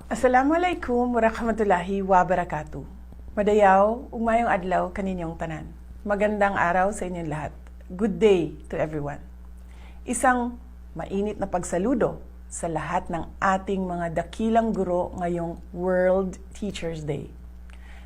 Assalamualaikum warahmatullahi wabarakatuh. Madayaw, ugmayong adlaw kaninyong tanan. Magandang araw sa inyong lahat. Good day to everyone. Isang mainit na pagsaludo sa lahat ng ating mga dakilang guro ngayong World Teachers Day.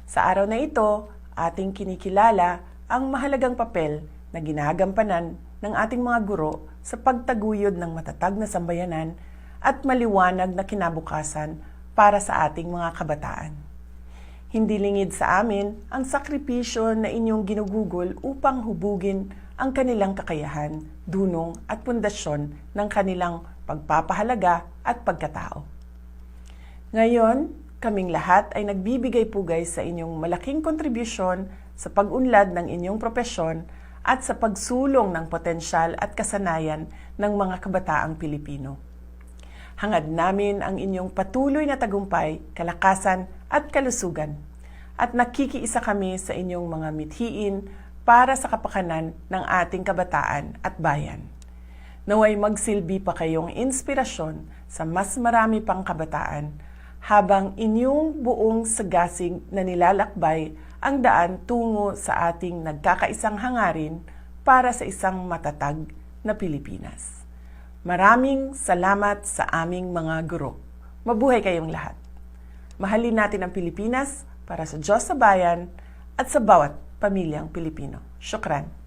Sa araw na ito, ating kinikilala ang mahalagang papel na ginagampanan ng ating mga guro sa pagtaguyod ng matatag na sambayanan at maliwanag na kinabukasan para sa ating mga kabataan. Hindi lingid sa amin ang sakripisyo na inyong ginugugol upang hubugin ang kanilang kakayahan, dunong at pundasyon ng kanilang pagpapahalaga at pagkatao. Ngayon, kaming lahat ay nagbibigay pugay sa inyong malaking kontribusyon sa pag-unlad ng inyong propesyon at sa pagsulong ng potensyal at kasanayan ng mga kabataang Pilipino. Hangad namin ang inyong patuloy na tagumpay, kalakasan at kalusugan. At nakikiisa kami sa inyong mga mithiin para sa kapakanan ng ating kabataan at bayan. Naway magsilbi pa kayong inspirasyon sa mas marami pang kabataan habang inyong buong sagasig na nilalakbay ang daan tungo sa ating nagkakaisang hangarin para sa isang matatag na Pilipinas. Maraming salamat sa aming mga guro. Mabuhay kayong lahat. Mahalin natin ang Pilipinas para sa Diyos sa bayan at sa bawat pamilyang Pilipino. Syukran.